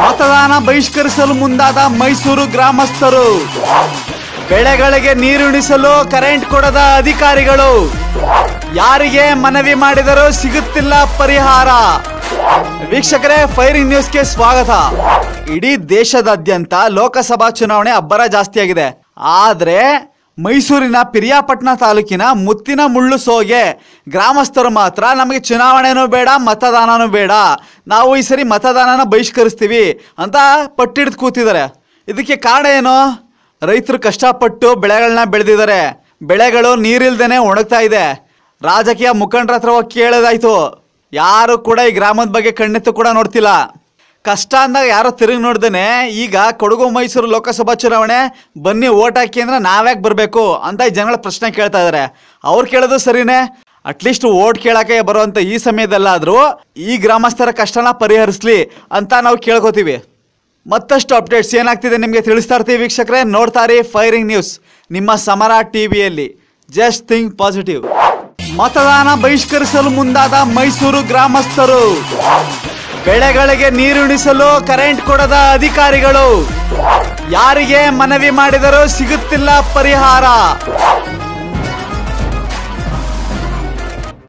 ಮತದಾನ ಬಹಿಷ್ಕರಿಸಲು ಮುಂದಾದ ಮೈಸೂರು ಗ್ರಾಮಸ್ಥರು. ಬೆಳೆಗಳಿಗೆ ನೀರುಣಿಸಲು ಕರೆಂಟ್ ಕೊಡದ ಅಧಿಕಾರಿಗಳು. ಯಾರಿಗೆ ಮನವಿ ಮಾಡಿದರೂ ಸಿಗುತ್ತಿಲ್ಲ ಪರಿಹಾರ. ವೀಕ್ಷಕರೇ, ಫೈರಿಂಗ್ ನ್ಯೂಸ್ಗೆ ಸ್ವಾಗತ. ಇಡೀ ದೇಶದಾದ್ಯಂತ ಲೋಕಸಭಾ ಚುನಾವಣೆ ಅಬ್ಬರ ಜಾಸ್ತಿಯಾಗಿದೆ. ಆದರೆ ಮೈಸೂರಿನ ಪಿರಿಯಾಪಟ್ಟಣ ತಾಲೂಕಿನ ಮುತ್ತಿನ ಮುಳ್ಳು ಸೋಗೆ ಗ್ರಾಮಸ್ಥರು ಮಾತ್ರ ನಮಗೆ ಚುನಾವಣೆನೂ ಬೇಡ, ಮತದಾನನೂ ಬೇಡ, ನಾವು ಈ ಸರಿ ಮತದಾನನ ಬಹಿಷ್ಕರಿಸ್ತೀವಿ ಅಂತ ಪಟ್ಟಿಡ್ದು ಕೂತಿದ್ದಾರೆ. ಇದಕ್ಕೆ ಕಾರಣ ಏನು? ರೈತರು ಕಷ್ಟಪಟ್ಟು ಬೆಳೆಗಳನ್ನ ಬೆಳೆದಿದ್ದಾರೆ. ಬೆಳೆಗಳು ನೀರಿಲ್ದೇನೆ ಒಣಗ್ತಾ ಇದೆ. ರಾಜಕೀಯ ಮುಖಂಡರ ಹತ್ರ ಹೋಗಿ ಕೇಳೋದಾಯ್ತು, ಯಾರು ಕೂಡ ಈ ಗ್ರಾಮದ ಬಗ್ಗೆ ಕಣ್ಣೆತ್ತು ಕೂಡ ನೋಡ್ತಿಲ್ಲ. ಕಷ್ಟ ಅಂದಾಗ ಯಾರೋ ತಿರುಗಿ ನೋಡ್ದೇನೆ ಈಗ ಕೊಡಗು ಮೈಸೂರು ಲೋಕಸಭಾ ಚುನಾವಣೆ ಬನ್ನಿ ಓಟ್ ಹಾಕಿ ಅಂದ್ರೆ ನಾವ್ಯಾಕೆ ಬರಬೇಕು ಅಂತ ಈ ಜನಗಳ ಪ್ರಶ್ನೆ ಕೇಳ್ತಾ ಇದ್ದಾರೆ. ಅವ್ರು ಕೇಳೋದು ಸರಿನೇ, ಅಟ್ಲೀಸ್ಟ್ ಓಟ್ ಕೇಳಕ್ಕೆ ಬರುವಂಥ ಈ ಸಮಯದಲ್ಲಾದರೂ ಈ ಗ್ರಾಮಸ್ಥರ ಕಷ್ಟನ ಪರಿಹರಿಸ್ಲಿ ಅಂತ ನಾವು ಕೇಳ್ಕೊತೀವಿ. ಮತ್ತಷ್ಟು ಅಪ್ಡೇಟ್ಸ್ ಏನಾಗ್ತಿದೆ ನಿಮಗೆ ತಿಳಿಸ್ತಾ ಇರ್ತೀವಿ ವೀಕ್ಷಕರೇ. ನೋಡ್ತಾರಿ ಫೈರಿಂಗ್ ನ್ಯೂಸ್ ನಿಮ್ಮ ಸಮರ ಟಿವಿಯಲ್ಲಿ. Just think positive. ಮತದಾನ ಬಹಿಷ್ಕರಿಸಲು ಮುಂದಾದ ಮೈಸೂರು ಗ್ರಾಮಸ್ಥರು. ಬೆಳೆಗಳಿಗೆ ನೀರುಣಿಸಲು ಕರೆಂಟ್ ಕೊಡದ ಅಧಿಕಾರಿಗಳು. ಯಾರಿಗೆ ಮನವಿ ಮಾಡಿದರೂ ಸಿಗುತ್ತಿಲ್ಲ ಪರಿಹಾರ.